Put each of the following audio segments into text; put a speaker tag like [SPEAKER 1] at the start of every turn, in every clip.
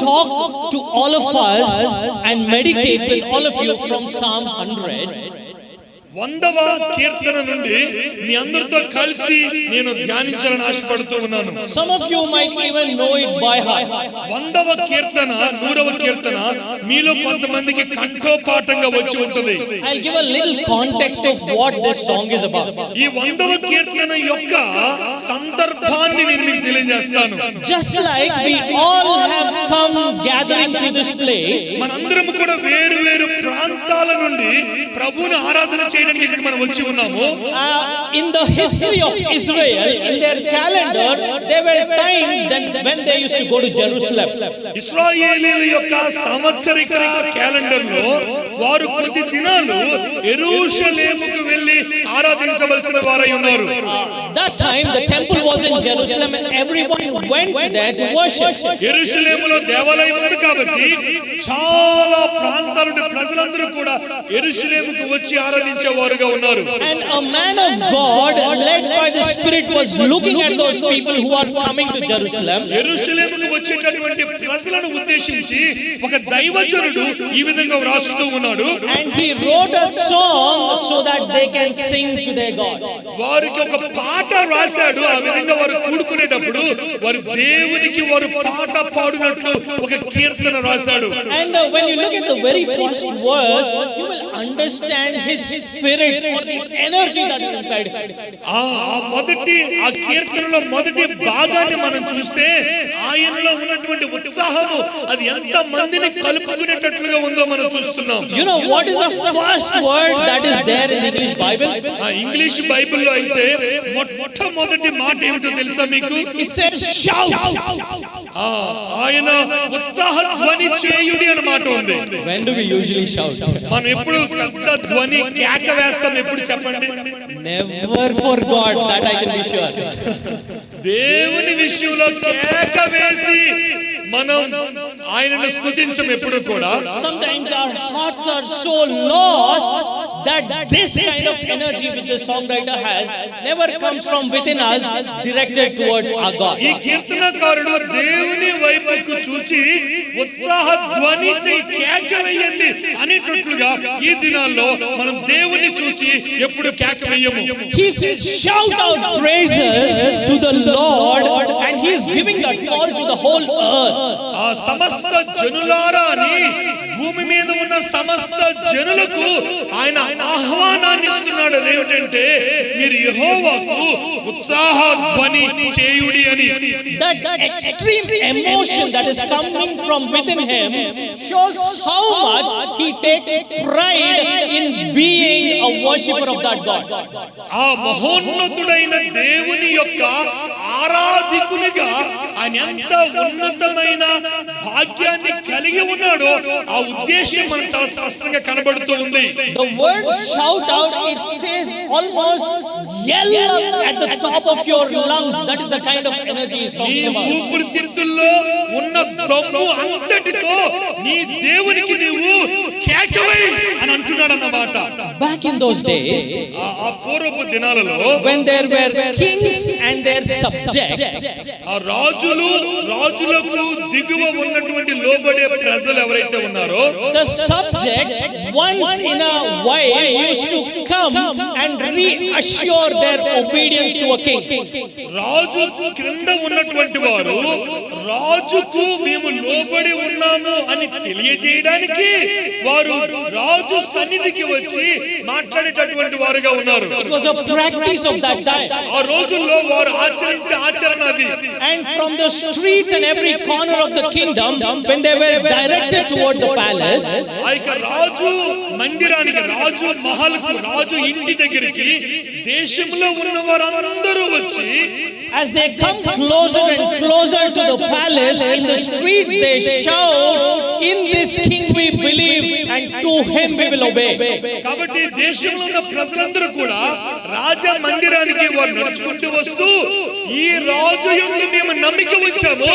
[SPEAKER 1] talk to all of us and meditate with all of you from Psalm 100.
[SPEAKER 2] 100వ కీర్తన నుండి మీ అందరితో కలిసి నేను ధ్యానించాలని ఆశపడుతూ ఉన్నాను.
[SPEAKER 1] Some of you might even know it by heart.
[SPEAKER 2] 100వ కీర్తన 100వ కీర్తన మీలో కొంతమందికి కంఠోపాఠంగా వచ్చి ఉంటుంది.
[SPEAKER 1] I'll give a little context of what this song is about.
[SPEAKER 2] ఈ 100వ కీర్తన యొక్క సందర్భాన్ని నేను మీకు తెలియజేస్తాను.
[SPEAKER 1] Just like we all have come gathering to this place,
[SPEAKER 2] మనందరం కూడా వేరు వేరు ప్రాంతాల నుండి ప్రభువుని ఆరాధన చేయడానికి మనం వచ్చి ఉన్నాము.
[SPEAKER 1] In the history of Israel, in their calendar, there were times then when they used to go to Jerusalem.
[SPEAKER 2] ఇశ్రాయేలీయుల యొక్క సంవత్సరిక క్యాలెండర్ లో వారు కొద్ది దినాలు యెరూషలేముకు వెళ్లి ఆరాధించవలసిన వారై ఉన్నారు.
[SPEAKER 1] That time the temple was in Jerusalem and everyone went there to worship.
[SPEAKER 2] యెరూషలేములో దేవాలయం ఉంది కాబట్టి చాలా ప్రాంతాల నుండి ప్రజలందరూ కూడా యెరూషలేముకు వచ్చి ఆరాధించేవారుగా ఉన్నారు.
[SPEAKER 1] And a man of God led by the Spirit was looking at those people who are coming to Jerusalem.
[SPEAKER 2] యెరూషలేముకు వచ్చేటటువంటి ప్రజలను ఉద్దేశించి ఒక దైవజనుడు ఈ విధంగా వ్రాస్తూ ఉన్నాడు.
[SPEAKER 1] And he wrote a song so that they can sing to their God.
[SPEAKER 2] వారికి ఒక పాట రాశాడు. ఆ విధంగా వారు కూడుకునేటప్పుడు వారు దేవునికి వారు పాట పాడినట్లు ఒక కీర్తన రాశాడు.
[SPEAKER 1] And when you look at the very first verse, you will understand his spirit or the energy that is inside him.
[SPEAKER 2] మొదటి ఆ కీర్తనలో మొదటి భాగాన్ని మనం చూస్తే ఆయనలో ఉన్నటువంటి ఉత్సాహము అది ఎంత మందిని కలుపుకునేటట్లుగా ఉందో మనం చూస్తున్నాం.
[SPEAKER 1] You know what is the first word that is there in the English Bible?
[SPEAKER 2] English బైబిల్లో అయితే మొట్టమొదటి మాట ఏమిటో తెలుసా మీకు?
[SPEAKER 1] It says shout.
[SPEAKER 2] ఆయన ఉత్సాహ ధ్వని చేయుడి అనే మాట ఉంది.
[SPEAKER 1] When do we usually shout?
[SPEAKER 2] మనం ఎప్పుడు పెద్ద ధ్వని కేక వేస్తాం ఎప్పుడు చెప్పండి?
[SPEAKER 1] Never for God, that I can be sure.
[SPEAKER 2] దేవుని విషయంలో కేక వేసి మనం ఆయనను స్తుతించం ఎప్పుడు కూడా.
[SPEAKER 1] Sometimes our hearts are so lost that this kind of energy which the songwriter has never comes from within us directed toward our God.
[SPEAKER 2] ఈ కీర్తనకారుడు దేవుని వైపుకు చూచి ఉత్సాహ ధ్వని చేయి కేక వేయండి అనేటట్లుగా ఈ దినాల్లో మనం దేవుని చూచి ఎప్పుడు కేక వేయము.
[SPEAKER 1] He says shout out praises to the Lord and he is giving that call to the whole earth.
[SPEAKER 2] ఆ సమస్త జనులారా అని భూమి మీద ఉన్న సమస్త జనులకు ఆయన ఆహ్వానాన్ని ఇస్తున్నాడు. ఏమిటంటే మీరు యెహోవాకు ఉత్సాహ ధ్వని చేయుడి అని.
[SPEAKER 1] That extreme emotion that is coming from within him shows how much he takes pride in being a worshipper of that God.
[SPEAKER 2] ఆ మహోన్నతుడైన దేవుని యొక్క ఆరాధికునిగా ఆయన ఎంత ఉన్నతమైన భాగ్యాన్ని కలిగి ఉన్నాడో ఆ ఉద్దేశం మనకు చాలా స్పష్టంగా కనబడుతూ ఉంది.
[SPEAKER 1] The word shout out, it says almost yell at the top of your lungs. That is the kind of energy he's talking about.
[SPEAKER 2] నీ ఊపిరితిత్తుల్లో ఉన్న దమ్ము అంతటితో నీ దేవునికి నీవు కేకవై అని అంటున్నాడు అన్నమాట.
[SPEAKER 1] Back in those days,
[SPEAKER 2] ఆ పూర్వపు దినాలలో
[SPEAKER 1] when there were kings and their subjects,
[SPEAKER 2] ఆ రాజులకు దిగువ ఉన్నటువంటి లోబడే ప్రజలు ఎవరైతే ఉన్నారో
[SPEAKER 1] the subjects once in a while used to come and reassure their obedience to a king.
[SPEAKER 2] రాజు క్రింద ఉన్నటువంటి వారు రాజుకు మేము లోబడి ఉన్నాము అని తెలియజేయడానికి వారు రాజు సన్నిధికి వచ్చి మాట్లాడేటటువంటి వారుగా ఉన్నారు.
[SPEAKER 1] It was a practice of that time.
[SPEAKER 2] ఆ రోజుల్లో వారు ఆచరించే ఆచరణ అది.
[SPEAKER 1] And from the streets and every corner of the kingdom, when they were directed toward the palace,
[SPEAKER 2] ఆ యొక్క రాజు మందిరానికి, రాజు మహల్కు, రాజు ఇంటి దగ్గరికి దేశంలో ఉన్న వారందరూ వచ్చి
[SPEAKER 1] as they come closer and closer to the palace, in the streets they shout, in this king we believe and to him we will obey.
[SPEAKER 2] కాబట్టి దేశంలో ఉన్న ప్రజలందరూ కూడా రాజ మందిరానికి వారు నడుచుకుంటూ వస్తూ ఈ రాజు యందు మేము నమ్మిక ఉంచాము,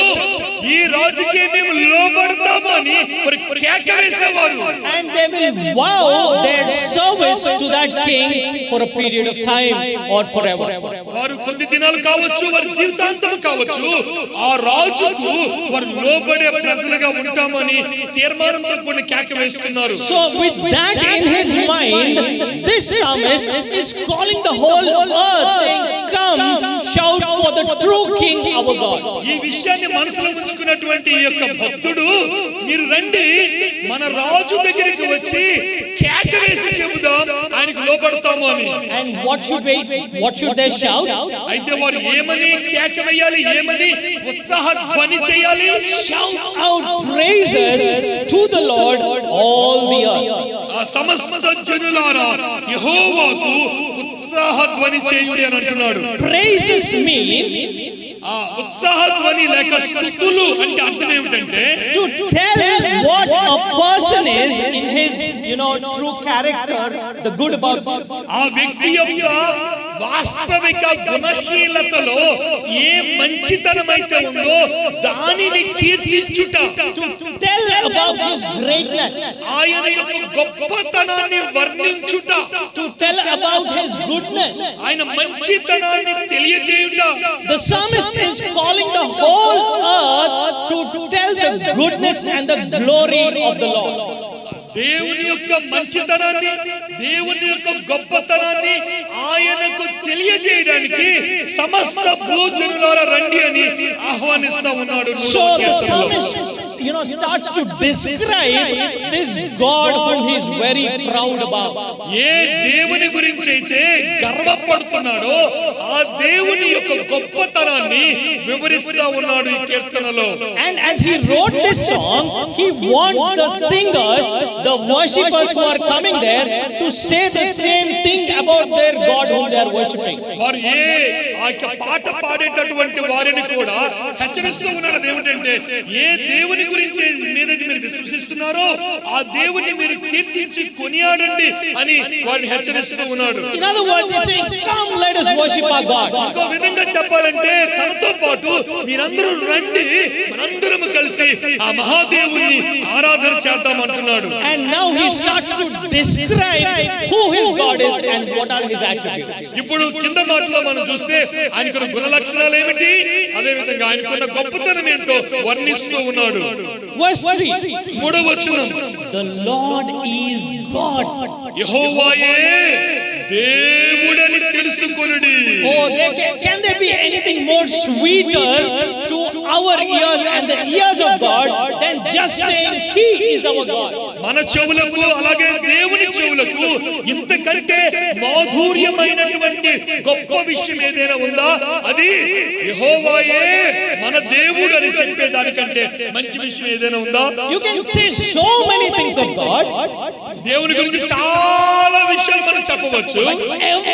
[SPEAKER 2] ఈ రాజుకే మేము లోబడతాము అని వారు కేక వేసేవారు.
[SPEAKER 1] And they will vow their service to that king for a period of time or forever.
[SPEAKER 2] వారు కొద్ది దినాలు కావచ్చు, వారి జీవితాంతం కావచ్చు, ఆ రాజుకు వారు లోబడే ప్రజలుగా ఉంటామని తీర్మానంతో కొన్ని కేక వేస్తున్నారు.
[SPEAKER 1] So with that in his mind, this psalmist is calling the whole earth, saying, "Come, shout for the true king, our God."
[SPEAKER 2] ఈ విషయాన్ని మనసులో ఉంచుకున్నటువంటి ఈ యొక్క భక్తుడు, మీరు రండి మన రాజు దగ్గరికి వచ్చి కేక వేసి చెబుదాం, ఆయనకు లోబడతాము అని.
[SPEAKER 1] And what should they shout?
[SPEAKER 2] అయితే వారు ఏమని కేక వేయాలి, ఏమని ఉత్సాహ ధ్వని చేయాలి?
[SPEAKER 1] Shout out praises to the Lord, all the earth.
[SPEAKER 2] ఆ సమస్త జనులారా యెహోవాకు ఉత్సాహ ధ్వని చేయుడి అని అంటున్నాడు.
[SPEAKER 1] Praises means
[SPEAKER 2] ఆ ఉత్సాహ ధ్వని లేక స్తుతులు అంటే అర్థం ఏమిటంటే
[SPEAKER 1] to tell what a person is in his, true character, the good about.
[SPEAKER 2] ఆ వ్యక్తి యొక్క వాస్తవిక గుణశీలతలో ఏ మంచితనమైతే ఉందో దానిని కీర్తించుట.
[SPEAKER 1] To tell about his greatness.
[SPEAKER 2] ఆయన యొక్క గొప్పతనాన్ని వర్ణించుట.
[SPEAKER 1] To tell about his goodness.
[SPEAKER 2] ఆయన మంచితనాన్ని తెలియజేయుట.
[SPEAKER 1] The psalmist is calling the whole earth to tell the goodness and the glory of the Lord.
[SPEAKER 2] దేవుని యొక్క మంచితనాన్ని, దేవుని యొక్క గొప్పతనాన్ని ఆయనకు తెలియజేయడానికి సమస్త భూజనులారా రండి అని ఆహ్వానిస్తా ఉన్నాడు.
[SPEAKER 1] So the psalmist starts to describe this God whom he is very proud about.
[SPEAKER 2] ఏ దేవుని గురించి అయితే గర్వపడుతున్నాడో ఆ దేవుని యొక్క గొప్పతనాన్ని వివరిస్తా ఉన్నాడు ఈ కీర్తనలో.
[SPEAKER 1] And as he wrote this song, he wants the singers, the worshippers who are coming there, to say the same thing about their God whom they are worshiping.
[SPEAKER 2] వారు ఆ పాట పాడేటటువంటి వారిని కూడా హెచ్చరిస్తూ ఉన్నాడు. ఏమిటంటే ఏ దేవుని గురించి మీదైతే మీరు విశ్వసిస్తున్నారో ఆ దేవుని మీరు కీర్తించి కొనియాడండి అని వారిని హెచ్చరిస్తూ ఉన్నాడు.
[SPEAKER 1] In other words, he is saying, "Come, let us worship our God."
[SPEAKER 2] ఇంకో విధంగా చెప్పాలంటే తనతో పాటు మీరందరూ రండి, మనందరం కలిసి ఆ మహాదేవుని ఆరాధన చేద్దాం అంటున్నాడు.
[SPEAKER 1] And now he starts to describe who his God is and what are his attributes.
[SPEAKER 2] ఇప్పుడు కింద మాటలో మనం చూస్తే ఆయనకున్న గుణ లక్షణాలు ఏమిటి, అదే విధంగా ఆయనకున్న గొప్పతనం ఏంటో వర్ణిస్తూ ఉన్నాడు.
[SPEAKER 1] Verse 3.
[SPEAKER 2] 3వ వచనం,
[SPEAKER 1] The Lord is God.
[SPEAKER 2] యెహోవాయే దేవుడని తెలుసుకొనుడి.
[SPEAKER 1] Oh, can there be anything more sweeter to our ears and the ears of God than just saying He is our God?
[SPEAKER 2] మన చెవులకు అలాగే దేవుని చెవులకు ఇంతకంటే మాధుర్యమైనటువంటి గొప్ప విషయం ఏదైనా ఉందా? అది యెహోవాయే మన దేవుడు అని చెప్పే దానికంటే మంచి విషయం ఏదైనా ఉందా?
[SPEAKER 1] You can say so many things of God.
[SPEAKER 2] దేవుని గురించి చాలా విషయాలు మనం చెప్పవచ్చు.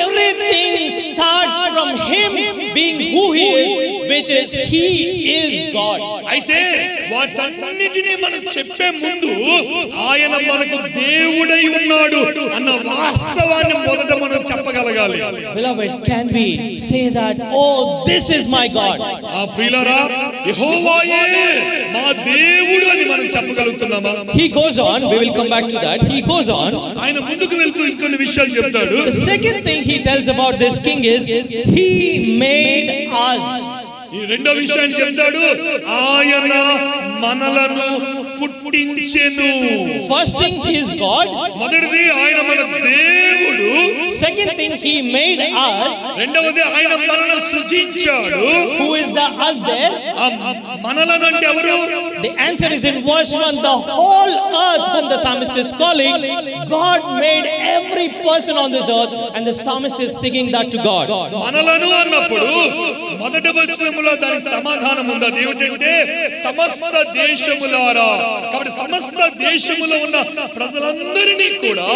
[SPEAKER 1] Everything starts from Him being who He is, which is He is God.
[SPEAKER 2] అయితే వాటన్నిటిని మనం చెప్పే ముందు ఆయన మనకు దేవుడై ఉన్నాడు అన్న వాస్తవాన్ని మొదట మనం చెప్పగలగాలి.
[SPEAKER 1] Beloved, can we say that, "Oh, this is my God"?
[SPEAKER 2] ఆ ప్రియులారా, యెహోవాయే మా దేవుడు అని మనం చెప్పగలుగుతున్నామా?
[SPEAKER 1] He goes on, we will come back to that. He goes on.
[SPEAKER 2] ఆయన ముందుకు వెళ్తూ ఇంకొన్ని విషయాలు చెప్తాడు.
[SPEAKER 1] The second thing he tells about this king is, He made us.
[SPEAKER 2] ఈ రెండో విషయాన్ని చెప్తాడు, ఆయన మనలను పుట్టించెను.
[SPEAKER 1] First thing, He is God.
[SPEAKER 2] మొదటిది ఆయన మన దేవుడు.
[SPEAKER 1] Second thing, He made us.
[SPEAKER 2] రెండవది ఆయన మనలను సృజించాడు.
[SPEAKER 1] Who is the us there?
[SPEAKER 2] ఆ మనలను అంటే ఎవరు?
[SPEAKER 1] The answer is in verse 1. The whole earth whom the psalmist is calling, God made every person on this earth, and the psalmist is singing that to God.
[SPEAKER 2] మనలను అన్నప్పుడు మొదటి వచనములో దానికి సమాధానం ఉంది. ఏమిటంటే సమస్త దేశములారా. కాబట్టి సమస్త దేశములో ఉన్న ప్రజలందరినీ కూడా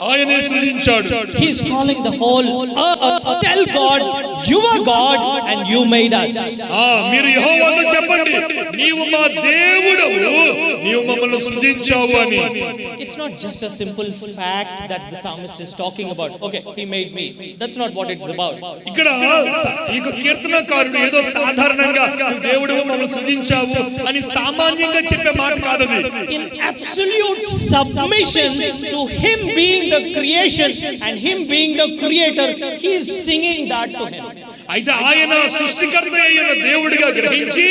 [SPEAKER 2] ఆయనే సృజించాడు.
[SPEAKER 1] He is calling the whole earth. Tell God you are God and you made us.
[SPEAKER 2] మీరు యెహోవాతో చెప్పండి, నీవు మా దేవుడవు, నీవు మమ్మల్ని సృజించావు అని.
[SPEAKER 1] It's not just a simple fact that the psalmist is talking about. Okay, he made me. That's not what it's about.
[SPEAKER 2] ఇక్కడ ఈ కీర్తనకారుడు ఏదో సాధారణంగా నువ్వు దేవుడవు మమ్మల్ని సృజించావు అని సామాన్యంగా చెప్పే మాట కాదు అది.
[SPEAKER 1] In absolute submission to him being the creation and him being the creator, he is singing that to him.
[SPEAKER 2] అయితే ఆయన సృష్టికర్త అయిన దేవుడిగా గ్రహించి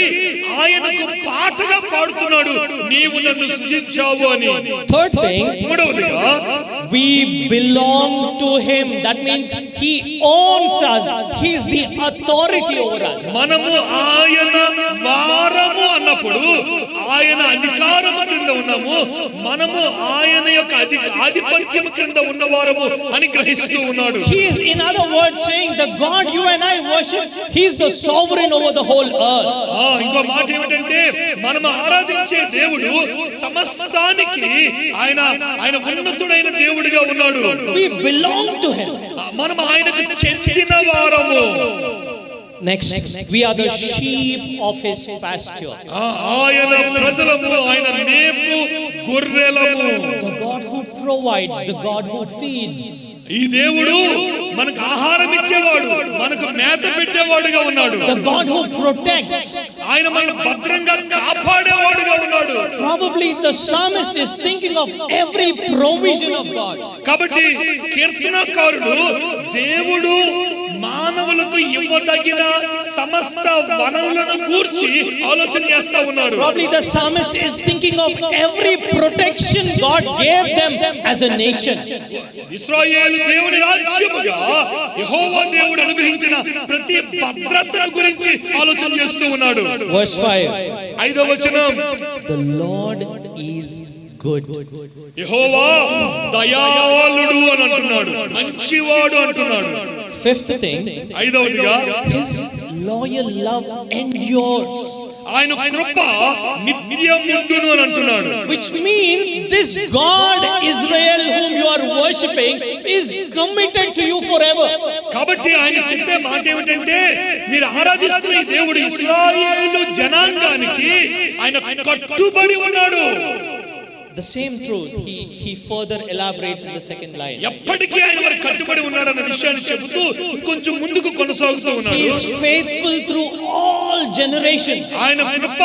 [SPEAKER 2] ఆయనకు పాటగా పాడుతున్నాడు, నీవు నన్ను సృజించావు అని.
[SPEAKER 1] Third thing,
[SPEAKER 2] మూడవదిగా
[SPEAKER 1] we belong to him. That means he owns us. He is the authority over us.
[SPEAKER 2] మనము ఆయన వారము అన్నప్పుడు ఆయన అధికారము క్రింద ఉన్నాము, మనము ఆయన యొక్క ఆధిపత్యం క్రింద ఉన్నవారము అని గ్రహిస్తూ ఉన్నాడు.
[SPEAKER 1] He is, in other words, saying the God you and I worship, he is the sovereign over the whole earth.
[SPEAKER 2] ఇంకో మాట ఏమిటంటే మనం ఆరాధించే దేవుడు సమస్తానికి ఆయన ఉన్నతుడైన దేవుడిగా ఉన్నాడు.
[SPEAKER 1] We belong to him.
[SPEAKER 2] మనం ఆయనకు చెందిన వారము.
[SPEAKER 1] Next, we are the sheep of his pasture.
[SPEAKER 2] ఆయన ప్రజలము, ఆయన మేపు గొర్రెలము.
[SPEAKER 1] The God who provides, the God who feeds.
[SPEAKER 2] ఈ దేవుడు మనకు ఆహారం ఇచ్చేవాడు, మనకు మేత పెట్టేవాడుగా ఉన్నాడు.
[SPEAKER 1] The God who protects.
[SPEAKER 2] ఆయన మనల్ని భద్రంగా కాపాడేవాడుగా ఉన్నాడు.
[SPEAKER 1] Probably the psalmist is thinking of every provision of God.
[SPEAKER 2] కాబట్టి కీర్తనకారుడు దేవుడు మానవులకు ఇవ్వదగిన సమస్త వనరులను గూర్చి ఆలోచన చేస్తా ఉన్నాడు.
[SPEAKER 1] Probably the psalmist is thinking of every protection God gave them as a nation.
[SPEAKER 2] ఇశ్రాయేలు దేవుని రాజ్యముగా యెహోవా దేవుడు అనుగ్రహించిన ప్రతి భద్రతను గురించి ఆలోచన చేస్తూ ఉన్నాడు.
[SPEAKER 1] Verse 5.
[SPEAKER 2] 5వ వచనం,
[SPEAKER 1] The Lord is good.
[SPEAKER 2] యెహోవా దయాళుడు అని అంటున్నాడు, మంచివాడు అంటున్నాడు.
[SPEAKER 1] Fifth thing,
[SPEAKER 2] 5వదిగా
[SPEAKER 1] his loyal love endures.
[SPEAKER 2] ఆయన కృప నిత్యముండును అని అంటున్నాడు.
[SPEAKER 1] Which means this God Israel whom you are worshipping is committed to you forever.
[SPEAKER 2] కాబట్టి ఆయన చెప్పే మాట ఏమిటంటే, మీరు ఆరాధిస్తున్న ఈ దేవుడు ఇశ్రాయేలు జనాంగానికి ఆయన కట్టుబడి ఉన్నాడు.
[SPEAKER 1] The same truth he further elaborates in the second line.
[SPEAKER 2] ఎప్పటికీ ఆయన వారికి కట్టుబడి ఉన్నాడన్న విషయాన్ని చెబుతూ కొంచెం ముందుకు కొనసాగుతూ ఉన్నాడు.
[SPEAKER 1] He is faithful through all generations.
[SPEAKER 2] ఆయన కృప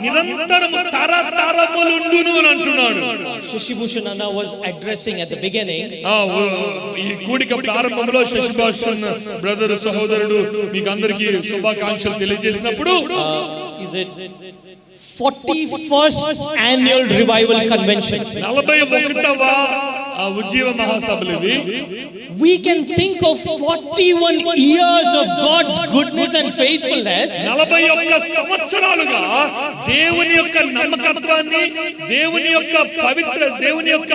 [SPEAKER 2] నిరంతరము తరతరములుండును అని అంటున్నాడు.
[SPEAKER 1] Shashibhushan Anna was addressing at the beginning.
[SPEAKER 2] ఈ కూడిక ప్రారంభంలో శశిభూషణ్ బ్రదర్ సహోదరుడు మీకు అందరికీ శుభాకాంక్షలు తెలియజేసినప్పుడు,
[SPEAKER 1] Is it 41st annual revival convention?
[SPEAKER 2] 41వ ఉజ్జీవ మహాసభలు ఇవి.
[SPEAKER 1] We can think of 41 years of God's goodness and faithfulness.
[SPEAKER 2] 41 సంవత్సరాలుగా దేవుని యొక్క నమ్మకత్వాన్ని, దేవుని యొక్క పవిత్ర, దేవుని యొక్క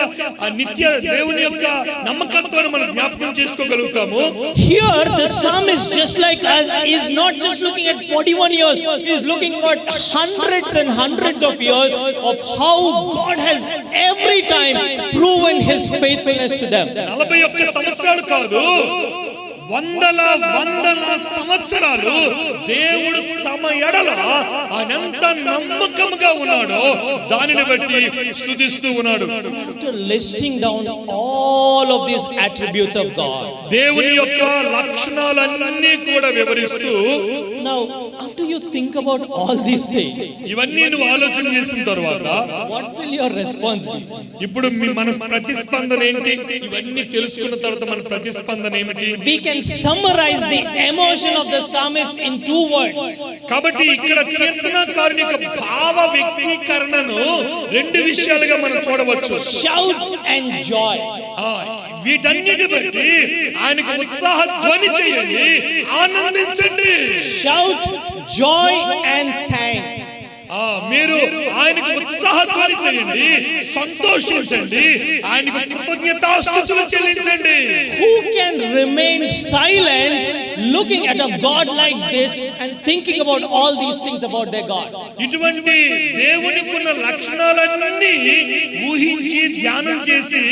[SPEAKER 2] నిత్య, దేవుని యొక్క నమ్మకత్వాన్ని మనం జ్ఞాపకం చేసుకోగలుగుతాము.
[SPEAKER 1] Here the psalmist, just like us, is not just looking at 41 years, he is looking at hundreds and hundreds of years of how God has every time proven his faithfulness to them.
[SPEAKER 2] 41 సంవత్సరాలు కాదు, వందల సంవత్సరాలు దేవుడు తమ ఎడల ఆయనంత నమ్మకముగా ఉన్నాడో దానిని బట్టి స్తుతిస్తూ ఉన్నాడు.
[SPEAKER 1] After listing down all of these attributes of God,
[SPEAKER 2] దేవుని యొక్క లక్షణాలన్నీ కూడా వివరిస్తూ,
[SPEAKER 1] now after you think about all these things,
[SPEAKER 2] ఇవన్నీ నువ్వు ఆలోచన చేసిన తర్వాత
[SPEAKER 1] what will your response be?
[SPEAKER 2] ఇప్పుడు మన ప్రతిస్పందన ఏంటి? ఇవన్నీ తెలుసుకున్న తర్వాత మన ప్రతిస్పందన ఏమిటి?
[SPEAKER 1] We can summarize the emotion of the psalmist in 2 words.
[SPEAKER 2] కాబట్టి ఇక్కడ కీర్తనకారుని యొక్క భావ వ్యక్తీకరణను 2 విషయాలుగా మనం చూడవచ్చు.
[SPEAKER 1] Shout and joy.
[SPEAKER 2] వీటన్నిటి బట్టి ఆయనకు ఉత్సాహ ధ్వని చేయండి, ఆనందించండి.
[SPEAKER 1] Shout joy and thank.
[SPEAKER 2] మీరు ఆయనకు ఉత్సాహధ్వని చేయండి, సంతోషించండి, ఆయనకు కృతజ్ఞతాస్తుతులు చెల్లించండి.
[SPEAKER 1] Who can remain silent looking at a God like this and thinking about all these things about their God?
[SPEAKER 2] ఇటువంటి దేవునికి ఉన్న లక్షణాలన్నీ ఊహించి ధ్యానం చేసి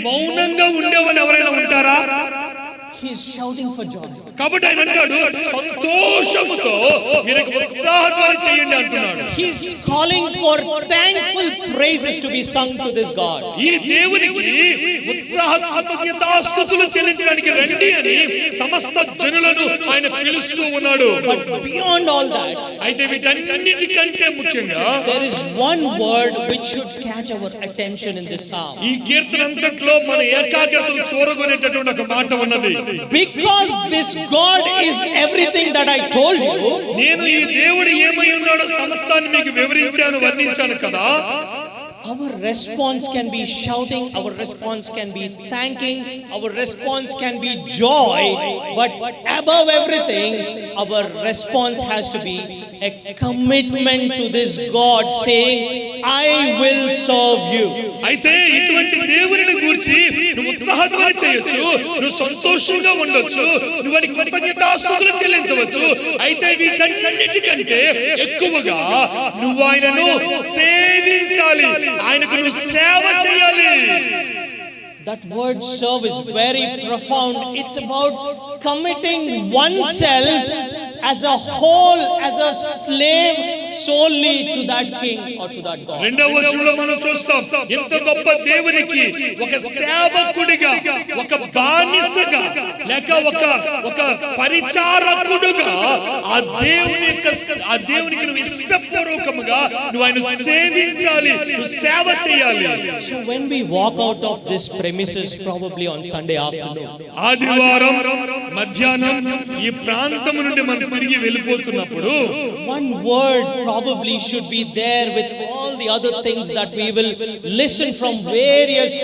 [SPEAKER 2] మౌనంగా ఉండేవాళ్ళు ఎవరైనా ఉంటారా?
[SPEAKER 1] he is shouting for joy.
[SPEAKER 2] కాబట్టి ఆయన అంటాడు సంతోషముతో మీరు ఉత్సాహధ్వని చేయండి అంటున్నాడు.
[SPEAKER 1] He is calling for thankful praises to be sung to this God.
[SPEAKER 2] ఈ దేవునికి ఉత్సాహ కృతజ్ఞతాస్తుతులు చెల్లించడానికి రండి అని సమస్త జనులను ఆయన పిలుస్తూ ఉన్నాడు.
[SPEAKER 1] But beyond all that,
[SPEAKER 2] అయితే వీటన్నిటికంటే ముఖ్యంగా
[SPEAKER 1] there is one word which should catch our attention in this psalm.
[SPEAKER 2] ఈ కీర్తన అంతట్లో మన ఏకాగ్రతను చూరగొనేటటువంటి ఒక మాట ఉన్నది.
[SPEAKER 1] Because this God is everything that I told you,
[SPEAKER 2] నేను ఈ దేవుడు ఏమై ఉన్నాడో సమస్తాన్ని మీకు వివరించాను వర్ణించాను కదా.
[SPEAKER 1] our response can be shouting, our response can be thanking, our response can be joy, but above everything, our response has to be a commitment to this God saying, I will serve you.
[SPEAKER 2] అయితే ఇటువంటి దేవుని గురించి నువ్వు ఉత్సాహధ్వని చేయొచ్చు, నువ్వు సంతోషంగా ఉండొచ్చు, నువ్వు కృతజ్ఞతాస్తుతులు చెల్లించవచ్చు. అయితే వీటన్నిటికంటే ఎక్కువగా నువ్వు ఆయనను సేవించాలి, ఆయనకు నువ్వు సేవ చేయాలి.
[SPEAKER 1] That word serve is very profound. It's about committing oneself as a whole, as a slave solely to that king or to that God.
[SPEAKER 2] రెండవ వచనంలో మనం చూస్తాం ఎంత గొప్ప దేవునికి ఒక సేవకుడిగా, ఒక బానిసగా, లేక ఒక పరిచారకుడుగా ఆ దేవునికి నువ్వు ఇష్టపూర్వకముగా నువ్వు ఆయన సేవించాలి, నువ్వు సేవ చేయాలి.
[SPEAKER 1] So when we walk out of this premises probably on Sunday afternoon,
[SPEAKER 2] ఆదివారం మధ్యాహ్నం ఈ ప్రాంతం నుండి మనం తిరిగి వెళ్ళిపోతున్నప్పుడు
[SPEAKER 1] one word probably should be there with all the other things that we will listen from various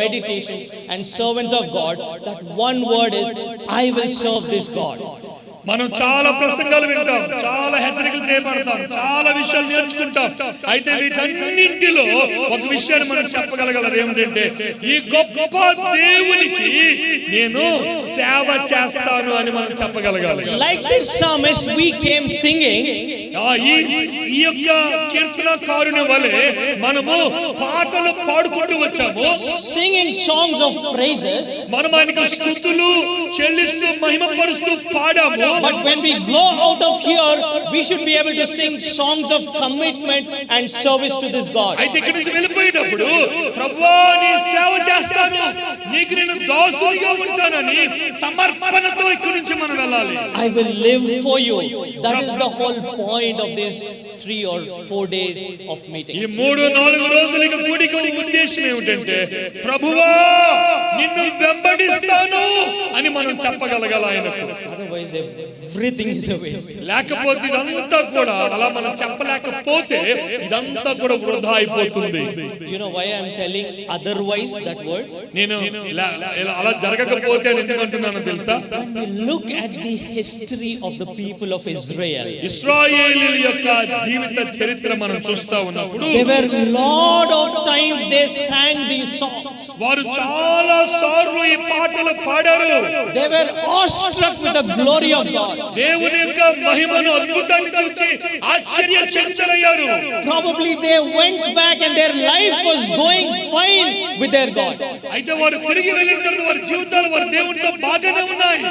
[SPEAKER 1] meditations and servants of God. That one word is, I will serve this God.
[SPEAKER 2] మనం చాలా ప్రసంగాలు వింటాం, చాలా హెచ్చరికలు చేయబడతాం, చాలా విషయాలు నేర్చుకుంటాం. అయితే వీటన్నింటిలో ఒక విషయాన్ని మనం చెప్పగలగలరు ఏమిటంటే ఈ గొప్ప దేవునికి నేను సేవ చేస్తాను అని మనం చెప్పగలగాలి.
[SPEAKER 1] Like this psalmist we came singing,
[SPEAKER 2] ఈ యొక్క కీర్తనకారుని వలె మనము పాటలు పాడుకుంటూ వచ్చాము,
[SPEAKER 1] singing songs of praises.
[SPEAKER 2] మనం ఆయనకు స్తుతులు చెల్లిస్తూ మహిమపరుస్తూ పాడాము.
[SPEAKER 1] But when we go out of here, we should be able to sing songs of commitment and service to this God.
[SPEAKER 2] అయితే ఇక్కడి నుంచి వెళ్ళిపోయేటప్పుడు ప్రభువా నీ సేవ చేస్తాను, నీకు నేను దాసునిగా ఉంటానని సమర్పణతో ఇక్కడి నుంచి మనం వెళ్ళాలి.
[SPEAKER 1] I will live for you. That is the whole point of this 3 or 4 days of meeting.
[SPEAKER 2] ఈ 3-4 రోజుల కూడిక ఉద్దేశం ఏమిటంటే ప్రభువా నిన్ను వెంబడిస్తాను అని మనం చెప్పగలగాలి ఆయనకు.
[SPEAKER 1] Otherwise everything is a waste.
[SPEAKER 2] లేకపోతే ఇదంతా కూడా అలా మనం చెప్పలేకపోతే ఇదంతా కూడా వృధా అయిపోతుంది.
[SPEAKER 1] You know why I am telling otherwise that word?
[SPEAKER 2] నేను అలా జరగకపోతే అని ఎందుకు అంటున్నానో తెలుసా?
[SPEAKER 1] When we look at the history of the people of Israel,
[SPEAKER 2] ఇశ్రాయేలీయుల యొక్క జీవిత చరిత్ర మనం చూస్తా ఉన్నప్పుడు
[SPEAKER 1] there were lot of times they sang these songs.
[SPEAKER 2] వారు చాలా సార్లు ఈ పాటలు పాడారు.
[SPEAKER 1] They were awestruck with the glory of God.
[SPEAKER 2] దేవుని యొక్క మహిమను అద్భుతాన్ని చూసి ఆశ్చర్యచకితులయ్యారు.
[SPEAKER 1] Probably they went back and their life was going fine with their God.
[SPEAKER 2] అయితే వారు తిరిగి వెళ్ళిన తర్వాత వారి జీవితాలు వారి దేవునితో బాగానే ఉన్నాయి.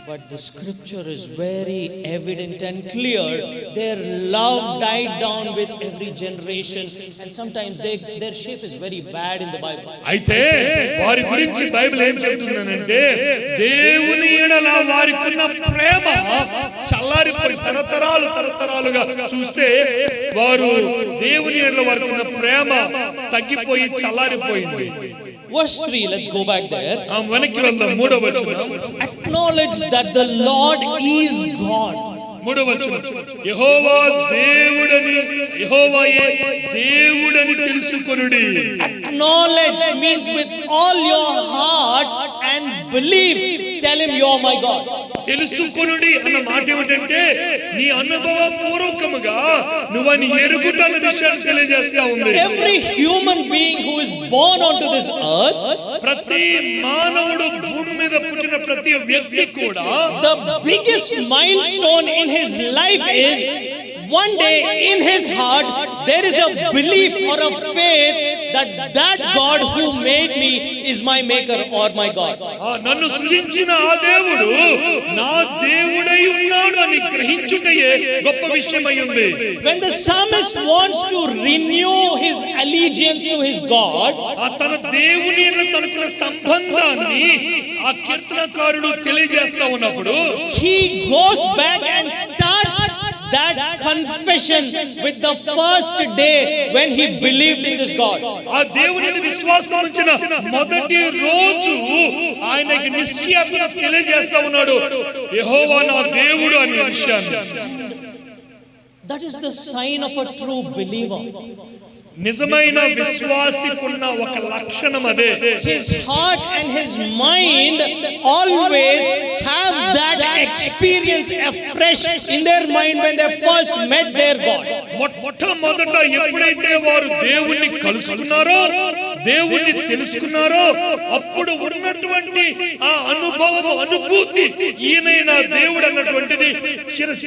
[SPEAKER 1] But the scripture is very evident and clear. Their love died down with every generation, and sometimes their shape is very bad in the Bible.
[SPEAKER 2] అయితే వారి గురించి బైబిల్ ఏం చెప్తుందనంటే దేవుని ఎడల వారికున్న ప్రేమ చల్లారిపోయి తరతరాలుగా చూస్తే వారు దేవుని ఎడల వారికున్న ప్రేమ తగ్గిపోయి చల్లారిపోయింది.
[SPEAKER 1] Verse 3, let's go back there.
[SPEAKER 2] వెనక్కి వెళ్దాం. 3వ వచనం.
[SPEAKER 1] Acknowledge that the Lord is God.
[SPEAKER 2] 3వ వచనం. యెహోవా దేవుడని, యెహోవాయే దేవుడని తెలుసుకొనుడి.
[SPEAKER 1] Acknowledge means with all your heart and belief tell him you are my God.
[SPEAKER 2] తెలుసుకొనుడి అన్న మాట ఏమిటంటే నీ అనుభవ పూర్వకముగా నువ్వు అని ఎరుగుటన్న విషయాన్ని తెలియజేస్తా ఉంది.
[SPEAKER 1] Every human being who is born onto this earth,
[SPEAKER 2] ప్రతి మానవుడు భూమి మీద పుట్టిన ప్రతి వ్యక్తి కూడా
[SPEAKER 1] the biggest milestone in his life is one day in his heart there is a belief or a faith that God who made me is my maker or my God.
[SPEAKER 2] నన్ను సృజించిన ఆ దేవుడు నా దేవుడై ఉన్నాడు అని గ్రహించుటయే గొప్ప విషయమై ఉంది.
[SPEAKER 1] When the psalmist wants to renew his allegiance to his God,
[SPEAKER 2] తన దేవుని తనకున్న సంబంధాన్ని ఆ కీర్తనకారుడు తెలియజేస్తా ఉన్నప్పుడు
[SPEAKER 1] he goes back and starts that confession with the first day when he believed in this God.
[SPEAKER 2] ఆ దేవునిని విశ్వాసం ఉంచిన మొదటి రోజు ఆయనకి నిశ్చయంగా తెలియజేస్తా ఉన్నాడు యెహోవా నా దేవుడు అనే విషయాన్ని.
[SPEAKER 1] That is the sign of a true believer.
[SPEAKER 2] నిజమైన విశ్వాసికున్న ఒక లక్షణం అదే.
[SPEAKER 1] His heart and his mind always have that experience afresh in their mind when they first met their God.
[SPEAKER 2] మొట్టమొదట ఎప్పుడైతే వారు దేవుణ్ణి కలుసుకున్నారో దేవుణ్ణి తెలుసుకున్నారో అప్పుడు ఉన్నటువంటి ఆ అనుభవం అనుభూతి ఈయనైనా దేవుడు అన్నటువంటిది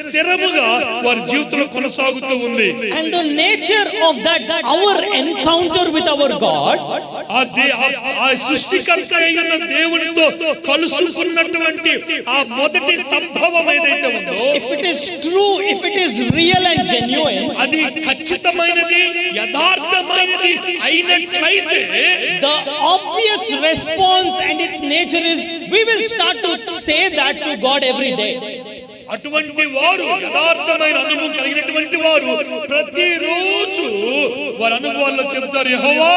[SPEAKER 2] స్థిరముగా వారి జీవితంలో కొనసాగుతూ ఉంది.
[SPEAKER 1] And the nature of that our encounter with our God,
[SPEAKER 2] ఆ సృష్టికర్త అయిన దేవునితో కలుసుకున్నటువంటి ఆ మొదటి సంభవం ఏదైతే ఉందో,
[SPEAKER 1] if it is true, if it is real and genuine,
[SPEAKER 2] అది ఖచ్చితమైనది యథార్థమైనది అయినట్లయితే
[SPEAKER 1] the obvious response and its nature is we will start to say that to God every day.
[SPEAKER 2] అటువంటి వారు యథార్థమైన అనుభవం కలిగినటువంటి వారు ప్రతిరోజు వారి అనుభవాల్లో చెబుతారు యెహోవా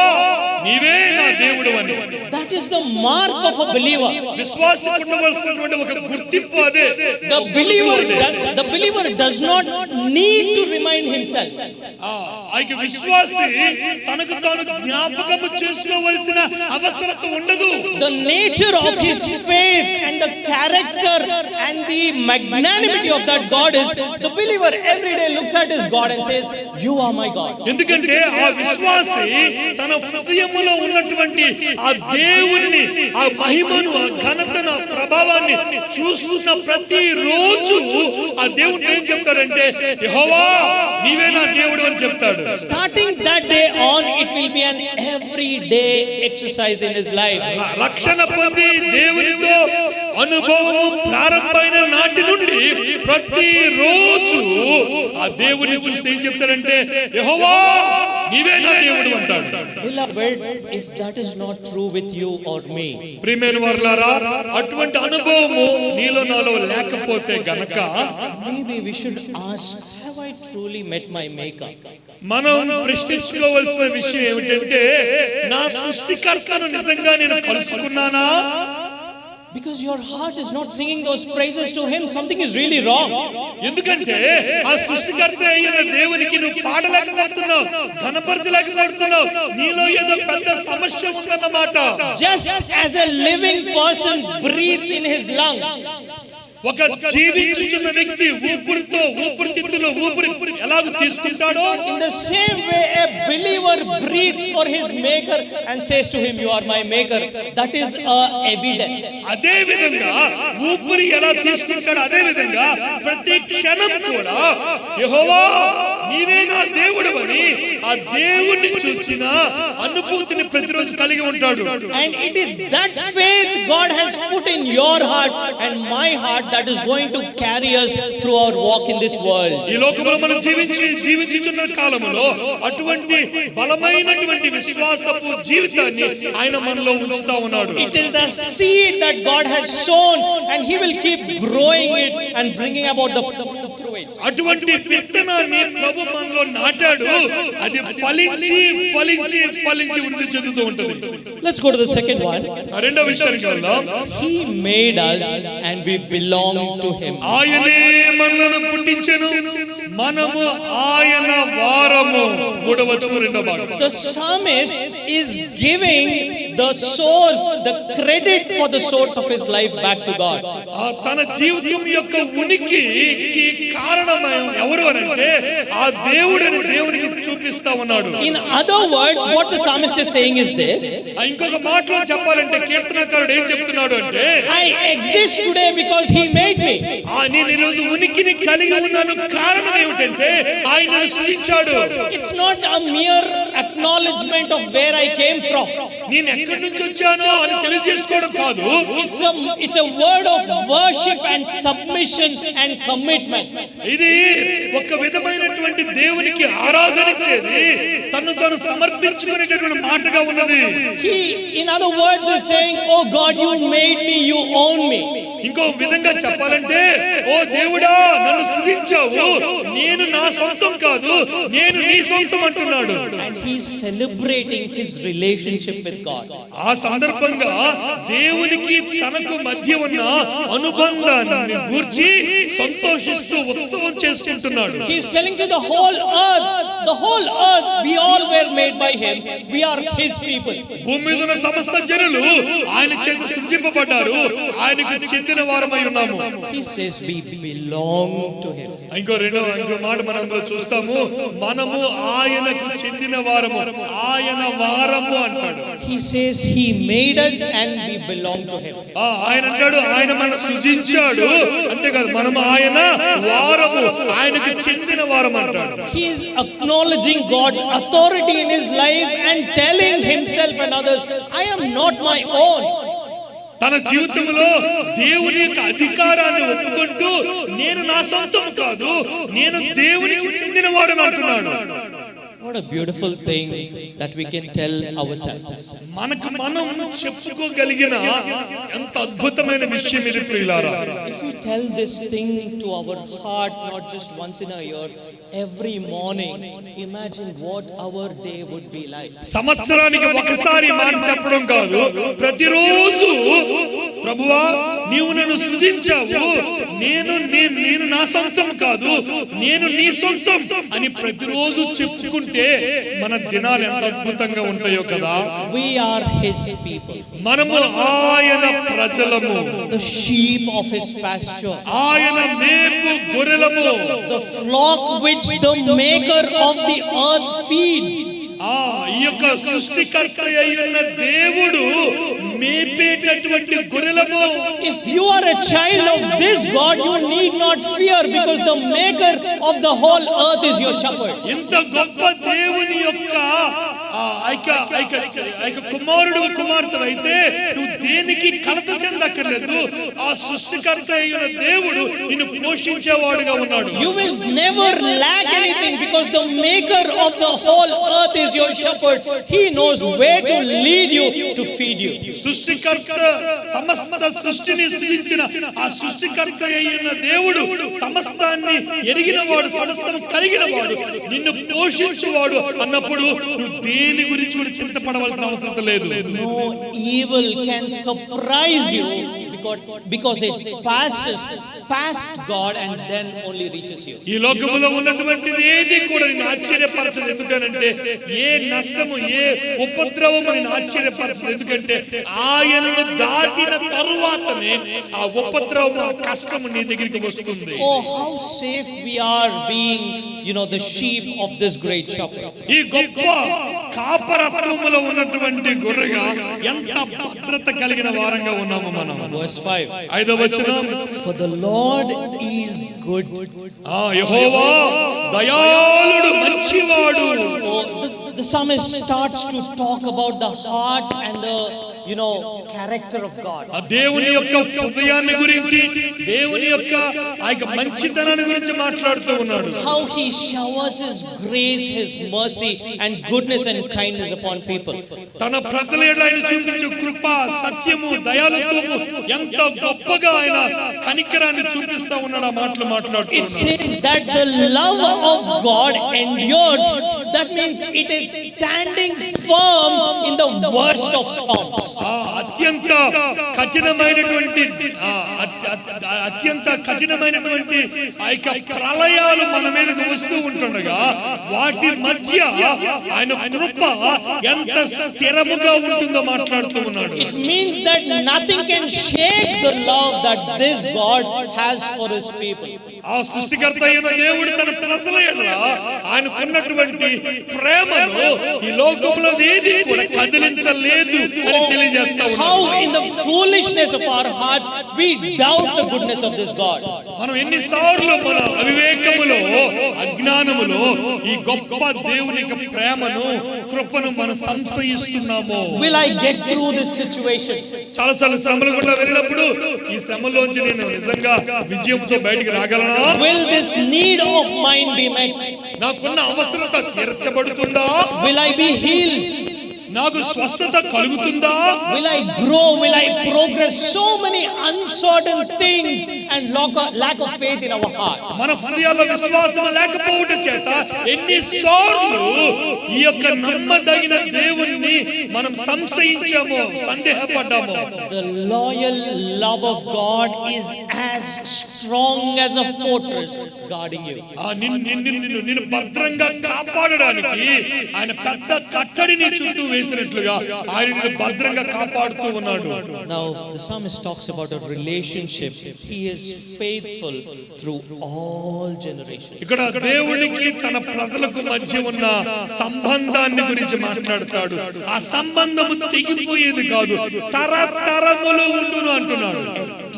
[SPEAKER 2] నీవే నా దేవుడు అని.
[SPEAKER 1] That is the mark of a believer.
[SPEAKER 2] విశ్వాసికి ఉండవలసినటువంటి ఒక గుర్తింపు అదే.
[SPEAKER 1] The believer does not need to remind himself.
[SPEAKER 2] ఆ విశ్వాసి తనకు తాను జ్ఞాపకం చేసుకోవాల్సిన అవసరత ఉండదు.
[SPEAKER 1] The nature of his faith and the character and the magnanimity of that God is the believer every day looks at his God and says you are my God.
[SPEAKER 2] ఎందుకంటే ఆ విశ్వాసి తన హృదయములో ఉన్నటువంటి ఆ దేవుని ఆ మహిమను ఆ ఘనతను ఆ ప్రభావాన్ని చూస్తున్న ప్రతి రోజు ఆ దేవుడు ఏం చెప్తాడంటే యెహోవా నీవే నా దేవుడు అని చెప్తాడు.
[SPEAKER 1] Starting that day on it will be an everyday exercise in his life.
[SPEAKER 2] రక్షణ పొంది దేవునితో అనుభవం ప్రారంభమైన నాటి నుండి ప్రతి రోజు ఆ దేవుని చూస్తే ఏం చెప్తారంటే యెహోవా నీవే నా దేవుడు అంటాడు.
[SPEAKER 1] Beloved, if that is not true with you or me,
[SPEAKER 2] ప్రియమైన వారలారా అటువంటి అనుభవము నీలో నాలో లేకపోతే గనక
[SPEAKER 1] maybe we should ask, have I truly met my maker?
[SPEAKER 2] మనం ప్రశ్నించుకోవాల్సిన విషయం ఏమిటంటే నా సృష్టికర్తను నిజంగా నేను కలుసుకున్నానా?
[SPEAKER 1] Because your heart is not singing those praises to him, something is really wrong.
[SPEAKER 2] ఎందుకంటే ఆ సృష్టికర్త అయిన దేవునికి నువ్వు పాడలేకపోతున్నావు, ఘనపరచలేకపోతున్నావు, నీలో ఏదో పెద్ద సమస్య ఉందన్నమాట.
[SPEAKER 1] Just as a living person breathes in his lungs,
[SPEAKER 2] ఒక జీవించుచున్న వ్యక్తి ఊపిరితో ఊపిరితిత్తులో ఊపిరి ఎలాగ తీసుకుంటాడో
[SPEAKER 1] in the same way a believer breathes for his maker and says to him you are my maker, that is a evidence.
[SPEAKER 2] అదే విధంగా ఊపిరి ఎలా తీసుకుంటాడో అదే విధంగా ప్రతి క్షణం కూడా యెహోవా నీవే నా దేవుడు అని ఆ దేవుణ్ణి చూచిన అనుభూతిని ప్రతిరోజు కలిగి ఉంటాడు.
[SPEAKER 1] And it is that faith God has put in your heart and my heart that is going to carry us through our walk in this world.
[SPEAKER 2] ఈ లోకంలో మనం జీవించుచున్న కాలంలో అటువంటి బలమైనటువంటి విశ్వాసపు జీవితాన్ని ఆయన మనలో ఉంచుతా ఉన్నాడు.
[SPEAKER 1] It is a seed that God has sown and he will keep growing it and bringing about the fruit through it.
[SPEAKER 2] అటువంటి విత్తనాన్ని ప్రభు మనలో నాటాడు, అది ఫలించి ఫలించి ఫలించి వృద్ధి చెందుతూ ఉంటుంది.
[SPEAKER 1] Let's go to the second one.
[SPEAKER 2] రెండో విషయానికి వెళ్దాం.
[SPEAKER 1] He made us and we belong to him.
[SPEAKER 2] ఆయనే మనలను పుట్టించెను, మనము ఆయన వారము. మూడవ వచనం రెండో భాగం.
[SPEAKER 1] The psalmist is giving the source, the credit for the source of his life back to God.
[SPEAKER 2] తన జీవితం యొక్క ఉనికికి కారణం ఎవరు అంటే ఆ దేవుడిని దేవునికి చూపిస్తా ఉన్నాడు.
[SPEAKER 1] In other words, what the psalmist is saying is this:
[SPEAKER 2] ఇంకొక మాటలో చెప్పాలంటే కీర్తనకారుడు ఏం చెప్తున్నాడు అంటే,
[SPEAKER 1] I exist today because he made me.
[SPEAKER 2] నేను ఈ రోజు ఉనికిని కలిగి ఉన్నాను, కారణం ఏమిటంటే ఆయన నన్ను సృష్టించాడు.
[SPEAKER 1] It's not a mere acknowledgement of where I came from.
[SPEAKER 2] నేను ఎక్కడి నుంచి వచ్చానో అని తెలియజేసుకోవడం కాదు.
[SPEAKER 1] It's a word of worship and submission and commitment.
[SPEAKER 2] ఇది ఒక విధమైనటువంటి దేవునికి ఆరాధన చేసి తన్ను తాను సమర్పించుకునేటటువంటి మాటగా ఉన్నది.
[SPEAKER 1] He, in other words, is saying, oh God, you made me, you own me.
[SPEAKER 2] ఇంకో విధంగా చెప్పాలంటే, ఓ దేవుడా నన్ను సృష్టించావు, నేను నా సొంతం కాదు, నేను నీ సొంతం అంటున్నాడు.
[SPEAKER 1] And he's celebrating his relationship with God.
[SPEAKER 2] ఆ సందర్భంగా దేవునికి తనకు మధ్య ఉన్న అనుబంధాన్ని గూర్చి సంతోషిస్తూ ఉత్సవం చేసుకుంటున్నాడు.
[SPEAKER 1] He's telling to the whole earth, we all were made by him, we are his people.
[SPEAKER 2] భూమి మీద ఉన్న సమస్త జనులు ఆయన చేత సృజింపబడ్డారు, ఆయనకు చెందిన వారమై ఉన్నాము.
[SPEAKER 1] He says we belong to him.
[SPEAKER 2] ఇంకో మాట మనం అందులో చూస్తాము, మనము ఆయనకు చెందిన వారము, ఆయన వారము అంటాడు.
[SPEAKER 1] He says he made us and we belong to him.
[SPEAKER 2] ఆయన అంటాడు ఆయన మనల్ని సృజించాడు, అంతేకాదు మనము ఆయన వారము, ఆయనకు చెందిన వారము అంటాడు.
[SPEAKER 1] He is acknowledging God's authority in his life and telling himself and others, I am not my own.
[SPEAKER 2] తన జీవితంలో దేవుని యొక్క అధికారాన్ని ఒప్పుకుంటూ నేను నా సొంతం కాదు, నేను దేవునికి చెందినవాడని అంటున్నాడు.
[SPEAKER 1] What a beautiful thing that we can tell ourselves.
[SPEAKER 2] మనకు మనం చెప్పుకోగలిగిన ఎంత అద్భుతమైన విషయం ఇది ప్రియులారా.
[SPEAKER 1] If we tell this thing to our heart not just once in a year, every morning, imagine what our day would be like.
[SPEAKER 2] సంవత్సరానికి ఒకసారి మాట చెప్పడం కాదు, ప్రతిరోజు ప్రభువా నీవు నన్ను సృజించావు, నేను నా సొంతం కాదు, నేను నీ సొంతం అని ప్రతిరోజు చెప్పుకుంటే మన దినాలు ఎంత అద్భుతంగా ఉంటాయో కదా.
[SPEAKER 1] We are his people.
[SPEAKER 2] మనము ఆయన ప్రజలము,
[SPEAKER 1] the sheep of his pasture,
[SPEAKER 2] ఆయన మేపు గొర్రెలము,
[SPEAKER 1] the flock which the maker of the earth feeds.
[SPEAKER 2] ఈ యొక్క సృష్టికర్త అయ్యున్న దేవుడు మేపేటటువంటి గొర్రెలము.
[SPEAKER 1] If you are a child of this God, you need not fear, because the maker of the whole earth is your shepherd.
[SPEAKER 2] ఇంత గొప్ప దేవుని యొక్క కుమారుడు కుమార్తె అయితే నువ్వు దేనికి కలత చెందక్కర్లేదు. ఆ సృష్టికర్త అయిన దేవుడు నిన్ను పోషించేవాడుగా ఉన్నాడు.
[SPEAKER 1] You will never lack anything, because the maker of the whole earth is your shepherd. He knows where to lead you, to feed you.
[SPEAKER 2] సృష్టికర్త సమస్త సృష్టిని సృజించిన ఆ సృష్టికర్త అయిన దేవుడు సమస్తాన్ని ఎరిగినవాడు, సమస్తం కలిగినవాడు, నిన్ను పోషించేవాడు అన్నప్పుడు నువ్వు దేని గురించి కూడా చింతపడవలసిన అవసరం లేదు.
[SPEAKER 1] No evil can surprise you, because it passes past God and then only reaches you.
[SPEAKER 2] ఈ లోకములో ఉన్నటువంటిది ఏది కూడా నిన్ను ఆశ్చర్యపరచదు. ఎందుకంటే ఏ నష్టము, ఏ ఉపద్రవము నిన్ను ఆశ్చర్యపరచదు. ఎందుకంటే ఆయనను దాటిన తరువాతనే ఆ ఉపద్రవము, ఆ కష్టము నీ దగ్గరికి వస్తుంది.
[SPEAKER 1] Oh, how safe we are being, the sheep of this great shepherd.
[SPEAKER 2] ఈ గొప్ప కాపరత్వములో ఉన్నటువంటి గొర్రెగా ఎంత భద్రత కలిగిన వారంగా ఉన్నాము మనం.
[SPEAKER 1] Verse 5.
[SPEAKER 2] 5వ వచనం,
[SPEAKER 1] for the Lord is good.
[SPEAKER 2] యెహోవా దయాళుడు, మంచివాడు.
[SPEAKER 1] The psalmist starts to talk about the heart and the character of God.
[SPEAKER 2] ఆ దేవుని యొక్క హృదయాన్ని గురించి, దేవుని యొక్క మంచితనాన్ని గురించి మాట్లాడుతూ ఉన్నాడు.
[SPEAKER 1] How he showers his grace, his mercy and goodness and kindness upon people.
[SPEAKER 2] తన ప్రజల ఎడల ఆయన చూపించే కృప, సత్యము, దయాళుత్వము ఎంత గొప్పగా ఆయన కనికరాన్ని చూపిస్తా ఉన్నాడు. ఆ మాటలు మాట్లాడుతూ
[SPEAKER 1] It says that the love of God endures. That means it is standing firm in the worst of storms.
[SPEAKER 2] అత్యంత కఠినమైనటువంటి ఆ యొక్క ప్రళయాలు మన మీదకి వస్తూ ఉంటుండగా వాటి మధ్య ఆయన కృప ఎంత స్థిరముగా ఉంటుందో మాట్లాడుతూ ఉన్నాడు.
[SPEAKER 1] It means that nothing can shake the love that this God has for his people.
[SPEAKER 2] ఆ సృష్టికర్త అయిన దేవుడు తన ప్రజల ఎడల ఆయనకున్నటువంటి ప్రేమను ఈ లోకంలో ఏది కూడా కదిలించలేదు అని తెలియజేస్తా ఉన్నాడు.
[SPEAKER 1] How in the foolishness of our hearts we doubt the goodness of this God.
[SPEAKER 2] మనం ఎన్నిసార్లు మన అవివేకములో అజ్ఞానములో ఈ గొప్ప దేవుని యొక్క ప్రేమను కృపను మనం సంశయిస్తున్నాము.
[SPEAKER 1] Will I get through this situation?
[SPEAKER 2] చాలా సార్లు శ్రమలు గుండా వెళ్ళినప్పుడు ఈ శ్రమలోంచి నేను నిజంగా విజయంతో బయటికి రాగలనా?
[SPEAKER 1] Will this need of mine be met?
[SPEAKER 2] నాకున్న అవసరత తీర్చబడుతుందా?
[SPEAKER 1] Will I be healed?
[SPEAKER 2] నాకు స్వస్థత కలుగుతుందా?
[SPEAKER 1] Will I grow? Will I progress? So many uncertain things and lack of faith in our heart.
[SPEAKER 2] మన హృదయాల్లో విశ్వాసం లేకపోవడం చేత ఎన్నిసార్లు ఈ యొక్క నమ్మదగిన దేవుణ్ణి మనం సంశయించామో, సందేహపడ్డామో.
[SPEAKER 1] The loyal love of God is as strong as a fortress guarding you.
[SPEAKER 2] నిన్ను భద్రంగా కాపాడడానికి ఆయన పెద్ద కట్టడిని చుట్టూ వేసినట్లుగా ఆయన నిన్ను భద్రంగా కాపాడుతూ ఉన్నాడు.
[SPEAKER 1] Now the psalmist talks about a relationship. He is faithful through all generations.
[SPEAKER 2] ఇక్కడ దేవునికి తన ప్రజలకు మధ్య ఉన్న సంబంధాన్ని గురించి మాట్లాడతాడు. ఆ సంబంధము తెగిపోయేది కాదు, తరతరములు ఉండును అంటున్నాడు.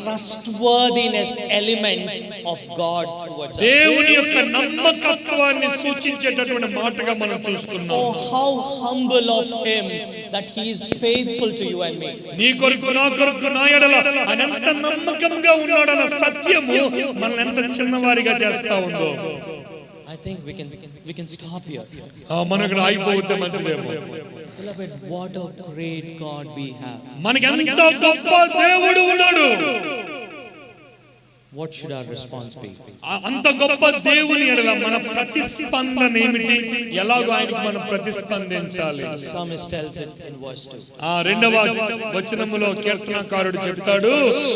[SPEAKER 1] Trustworthiness element of God towards us.
[SPEAKER 2] దేవుని యొక్క నమ్మకత్వాన్ని సూచించేటటువంటి మాటగా మనం చూస్తున్నాం.
[SPEAKER 1] Oh, how humble of him that he is faithful to you and me.
[SPEAKER 2] నీ కొరకు నా కొరకు నా ఎడల ఆయన ఎంత నమ్మకంగా ఉన్నాడన్న సత్యము మనల్ని ఎంత చిన్నవారిగా చేస్తా ఉందో.
[SPEAKER 1] I think we can stop here.
[SPEAKER 2] మనం ఇక్కడ ఆగిపోతే మంచిదేమో.
[SPEAKER 1] Beloved, what a great God we have.
[SPEAKER 2] మనకి ఎంత గొప్ప దేవుడు ఉన్నాడు.
[SPEAKER 1] What should our response be?
[SPEAKER 2] అంత గొప్ప దేవుని ఎడల మన ప్రతిస్పందన ఏమిటి? ఎలాగో ఆయనకు మనం ప్రతిస్పందించాలి.
[SPEAKER 1] The psalmist tells it in verse 2.
[SPEAKER 2] రెండవ వచనములో కీర్తనకారుడు చెప్తాడు,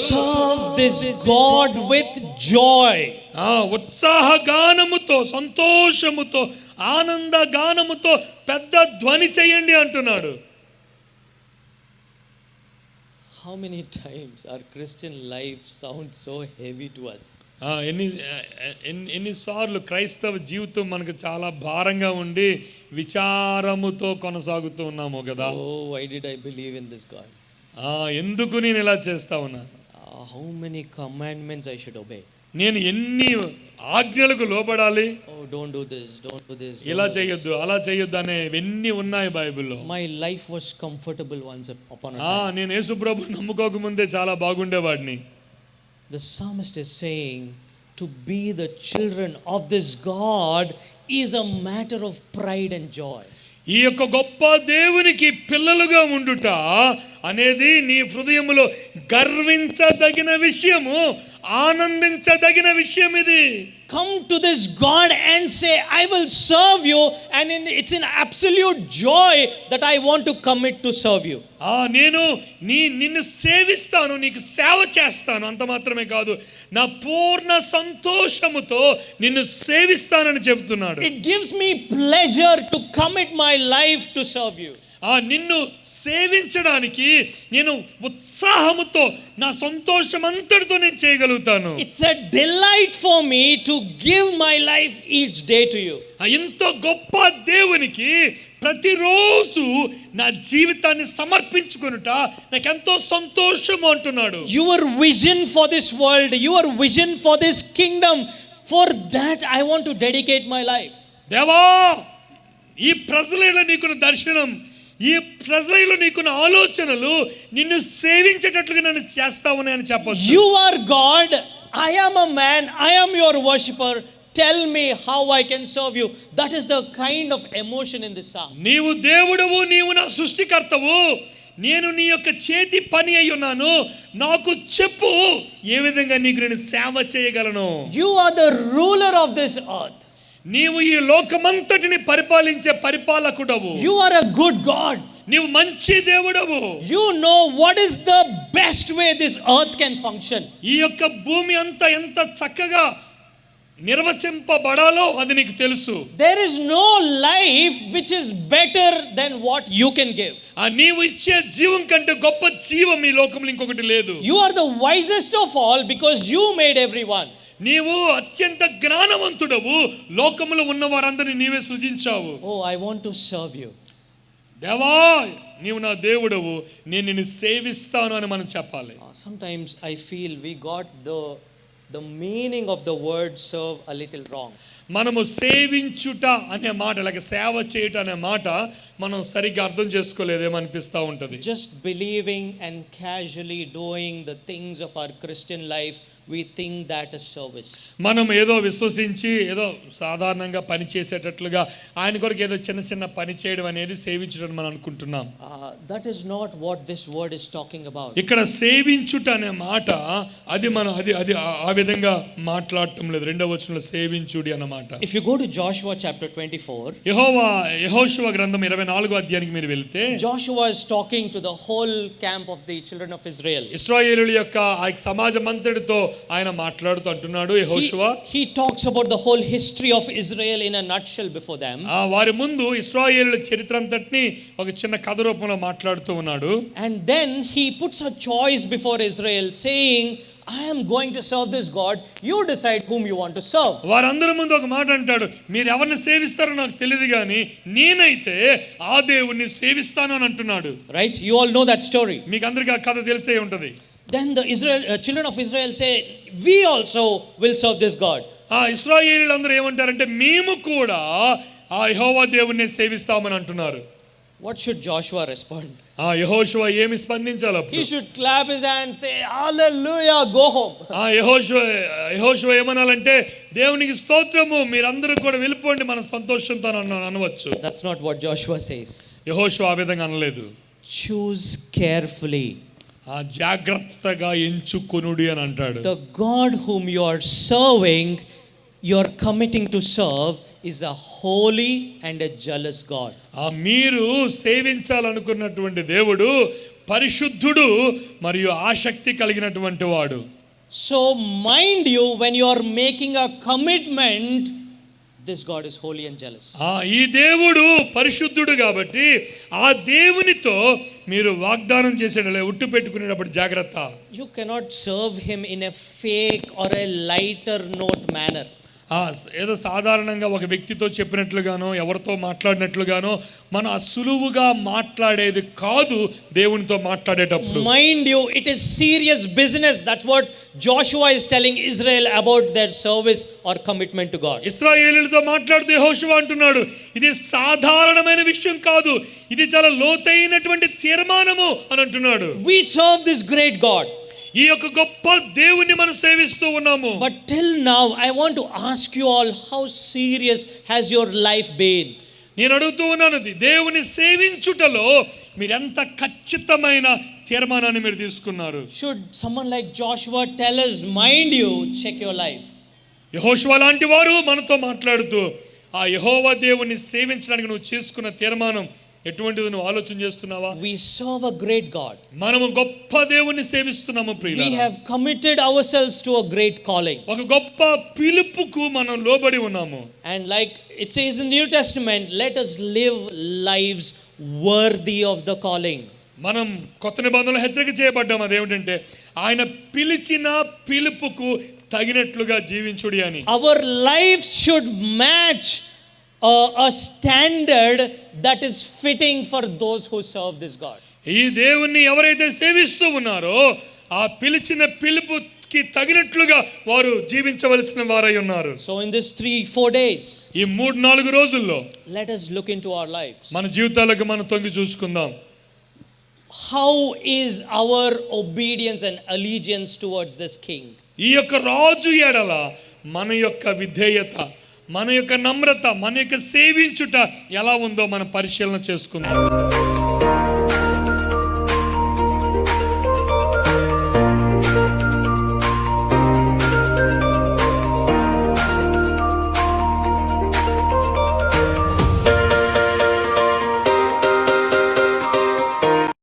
[SPEAKER 1] serve this God with joy.
[SPEAKER 2] ఉత్సాహ గానముతో, సంతోషముతో, ఆనంద గానముతో పెద్ద ధ్వని చేయండి అంటున్నాడు.
[SPEAKER 1] How many times our Christian life sounds so heavy to us?
[SPEAKER 2] ఎన్నిసార్లు క్రైస్తవ జీవితం మనకు చాలా భారంగా ఉండి విచారముతో కొనసాగుతూ ఉన్నాము కదా.
[SPEAKER 1] Oh, why did I believe in this God?
[SPEAKER 2] ఎందుకు నేను ఇలా చేస్తా ఉన్నా?
[SPEAKER 1] How many commandments I should obey?
[SPEAKER 2] నేను ఎన్ని ఆజ్ఞలకు లోబడాలి?
[SPEAKER 1] Oh, don't do this, don't do this.
[SPEAKER 2] ఇలా చేయొద్దు, అలా చేయొద్దు అనే ఎన్ని ఉన్నాయి బైబిల్లో.
[SPEAKER 1] My life was comfortable once upon a time.
[SPEAKER 2] నేను యేసుప్రభుని నమ్ముకోక ముందే చాలా బాగుండేవాడిని.
[SPEAKER 1] The psalmist is saying to be the children of this God is a matter of pride and joy.
[SPEAKER 2] ఈ యొక్క గొప్ప దేవునికి పిల్లలుగా ఉండుట అనేది నీ హృదయములో గర్వించదగిన విషయము, ఆనందించదగిన విషయం ఇది.
[SPEAKER 1] Come to this God and say, I will serve you, and it's an absolute joy that I want to commit to serve you.
[SPEAKER 2] నేను నిన్ను సేవిస్తాను, నీకు సేవ చేస్తాను, అంత మాత్రమే కాదు, నా పూర్ణ సంతోషముతో నిన్ను సేవిస్తానని చెప్తున్నాడు.
[SPEAKER 1] It gives me pleasure to commit my life to serve you.
[SPEAKER 2] నిన్ను సేవించడానికి నేను ఉత్సాహముతో నా సంతోషం అంతటితో నేను చేయగలుగుతాను.
[SPEAKER 1] It's a delight for me to give my life each day to you.
[SPEAKER 2] ఇంత గొప్ప దేవునికి ప్రతిరోజు నా జీవితాన్ని సమర్పించుకొనుట నాకెంతో సంతోషం అంటున్నాడు.
[SPEAKER 1] Your vision for this world, your vision for this kingdom, for that I want to dedicate my life.
[SPEAKER 2] దేవా, ఈ ప్రజలలో నీకున్న దర్శనం, ఈ ప్రజలలో నీకున్న ఆలోచనలు నిన్ను సేవించేటట్లుగా నన్ను చేస్తా ఉన్నాయని చెప్పొచ్చు.
[SPEAKER 1] You are God, I am a man, I am your worshipper. Tell me how I can serve you. That is the kind of emotion in this psalm.
[SPEAKER 2] నీవు దేవుడవు, నీవు నా సృష్టికర్తవు, నేను నీ యొక్క చేతి పని అయి ఉన్నాను, నాకు చెప్పు ఏ విధంగా నీకు నేను సేవ చేయగలను.
[SPEAKER 1] You are the ruler of this earth.
[SPEAKER 2] నీవు ఈ లోకమంతటిని పరిపాలించే పరిపాలకుడవు.
[SPEAKER 1] You are a good God.
[SPEAKER 2] నీవు మంచి దేవుడవు.
[SPEAKER 1] You know what is the best way this earth can function.
[SPEAKER 2] ఈ యొక్క భూమి అంతా ఎంత చక్కగా నిర్వచింపబడాలో అది నీకు తెలుసు.
[SPEAKER 1] There is no life which is better than what you can give.
[SPEAKER 2] ఆ నీవు ఇచ్చే జీవం కంటే గొప్ప జీవం ఈ లోకంలో ఇంకొకటి లేదు.
[SPEAKER 1] You are the wisest of all because you made everyone.
[SPEAKER 2] నీవు అత్యంత జ్ఞానవంతుడవు, లోకములో ఉన్న వారందరినీ నీవే సృజించావు.
[SPEAKER 1] Oh, I want to serve you.
[SPEAKER 2] దేవా, నీవు నా దేవుడవు, నేను నిన్ను సేవిస్తాను అని మనం చెప్పాలి.
[SPEAKER 1] Sometimes I feel we got the meaning of the word serve a little wrong.
[SPEAKER 2] మనము సేవించుట అనే మాట, లేక సేవ చేయుట అనే మాట మనం సరిగ్గా అర్థం చేసుకోలేదేమో అనిపిస్తూ ఉంటుంది.
[SPEAKER 1] Just believing and casually doing the things of our Christian life, we think that is service.
[SPEAKER 2] మనం ఏదో విశ్వసించి ఏదో సాధారణంగా పని చేసేటట్లుగా ఆయన కొరకు ఏదో చిన్న చిన్న పని చేయడం అనేది సేవించడం మనం అనుకుంటున్నాం.
[SPEAKER 1] That is not what this word is talking about.
[SPEAKER 2] ఇక్కడ సేవించుట అనే మాట అది మనం అది ఆ విధంగా మాట్లాడటం లేదు. రెండవ వచనంలో సేవించుడి అన్నమాట.
[SPEAKER 1] If you go to Joshua chapter 24,
[SPEAKER 2] యెహోషువ గ్రంథం 24వ అధ్యాయానికి మీరు వెళ్తే,
[SPEAKER 1] Joshua is talking to the whole camp of the children of Israel.
[SPEAKER 2] ఇశ్రాయేలుల యొక్క ఆ సమాజం అంతటితో ఆయన మాట్లాడుతూ అంటున్నాడు. యెహోషువ
[SPEAKER 1] he talks about the whole history of Israel in a nutshell before them.
[SPEAKER 2] వారి ముందు ఇశ్రాయేలుల చరిత్ర అంతటిని ఒక చిన్న కథ రూపంలో మాట్లాడుతూ ఉన్నాడు.
[SPEAKER 1] And then he puts a choice before Israel saying, I am going to serve this God, you decide whom you want to serve.
[SPEAKER 2] వారందరి ముందు ఒక మాట అంటాడు, మీరు ఎవరిని సేవిస్తారో నాకు తెలియదు కానీ నేనైతే ఆ దేవుణ్ణి సేవిస్తాను అని అంటున్నాడు.
[SPEAKER 1] Right? You all know that story.
[SPEAKER 2] మీకు అందరికీ ఆ కథ తెలిసే ఉంటది.
[SPEAKER 1] Then the children of Israel say, we also will serve this God.
[SPEAKER 2] ఆ ఇశ్రాయేలీయులందరూ ఏమంటారంటే మేము కూడా ఆ యెహోవా దేవుణ్ణి సేవిస్తామని అంటున్నారు.
[SPEAKER 1] What should Joshua respond?
[SPEAKER 2] యెహోషువ ఏమి స్పందించాలి?
[SPEAKER 1] He should clap his hands, say hallelujah, go home.
[SPEAKER 2] యెహోషువ ఏమనాలంటే దేవునికి స్తోత్రము, మీరందరూ కూడా వెళ్ళిపోండి, మనం సంతోషంతో అనవచ్చు.
[SPEAKER 1] That's not what Joshua says.
[SPEAKER 2] యెహోషువ ఆ విధంగా అనలేదు.
[SPEAKER 1] Choose carefully.
[SPEAKER 2] జాగ్రత్తగా ఎంచుకొనుడి అని అంటాడు.
[SPEAKER 1] The God whom you are serving, you are committing to serve, is a holy and a jealous God.
[SPEAKER 2] మీరు సేవించాలనుకున్నటువంటి దేవుడు పరిశుద్ధుడు మరియు ఆసక్తి కలిగినటువంటి వాడు.
[SPEAKER 1] So mind you, when you are making a commitment, this God is holy and jealous.
[SPEAKER 2] ఈ దేవుడు పరిశుద్ధుడు కాబట్టి ఆ దేవునితో మీరు వాగ్దానం చేసేటప్పుడు ఉట్టు పెట్టుకునేటప్పుడు జాగ్రత్త.
[SPEAKER 1] You cannot serve him in a fake or a lighter note manner.
[SPEAKER 2] ఏదో సాధారణంగా ఒక వ్యక్తితో చెప్పినట్లుగానో ఎవరితో మాట్లాడినట్లుగానో మనం సులువుగా మాట్లాడేది కాదు దేవునితో మాట్లాడేటప్పుడు.
[SPEAKER 1] Mind you, it is serious business. That's what Joshua is telling Israel about their service or commitment to God.
[SPEAKER 2] ఇశ్రాయేలీయులతో మాట్లాడుతూ యెహోషువ అంటున్నాడు, ఇది సాధారణమైన విషయం కాదు, ఇది చాలా లోతైనటువంటి తీర్మానము అని అంటున్నాడు.
[SPEAKER 1] We serve this great God.
[SPEAKER 2] ఈ యొక్క గొప్ప దేవుని మనం సేవిస్తూ ఉన్నాము.
[SPEAKER 1] But till now I want to ask you all, how serious has your life been?
[SPEAKER 2] నేను అడుగుతూ ఉన్నాను, దేవుని సేవించుటలో మీరు ఎంత ఖచ్చితమైన తీర్మానాన్ని మీరు తీసుకున్నారు?
[SPEAKER 1] Should someone like Joshua tell us, mind you, check your life.
[SPEAKER 2] యెహోషువ లాంటి వారు మనతో మాట్లాడుతూ ఆ యెహోవా దేవుని సేవించడానికి నువ్వు చేసుకున్న తీర్మానం ఎటువంటిది నువ్వు ఆలోచన చేస్తున్నావా?
[SPEAKER 1] We serve a great God.
[SPEAKER 2] మనము గొప్ప దేవుని సేవిస్తున్నాము ప్రియులారా.
[SPEAKER 1] We have committed ourselves to a great calling.
[SPEAKER 2] ఒక గొప్ప పిలుపుకు మనం లోబడి ఉన్నాము.
[SPEAKER 1] And like it says in the New Testament, let us live lives worthy of the calling.
[SPEAKER 2] మనం కొత్త నిబంధనలో హెచ్చరిక చేయబడ్డాం. అదేమిటంటే ఆయన పిలిచిన పిలుపుకు తగినట్లుగా జీవించుడి అని.
[SPEAKER 1] Our lives should match a standard that is fitting for those who serve this God.
[SPEAKER 2] ఈ దేవుణ్ణి ఎవరైతే సేవిస్తూ ఉన్నారో ఆ పిలిచిన పిలుపుకి తగినట్లుగా వారు జీవించవలసిన వారై ఉన్నారు.
[SPEAKER 1] So in this 3-4 days,
[SPEAKER 2] ఈ 3-4 రోజుల్లో
[SPEAKER 1] let us look into our lives.
[SPEAKER 2] మన జీవితాలకు మనం తొంగి చూసుకుందాం.
[SPEAKER 1] How is our obedience and allegiance towards this king?
[SPEAKER 2] ఈ యొక్క రాజు ఎడల మన యొక్క విధేయత, మన యొక్క నమ్రత, మన యొక్క సేవించుట ఎలా ఉందో మనం పరిశీలన చేసుకుందాం.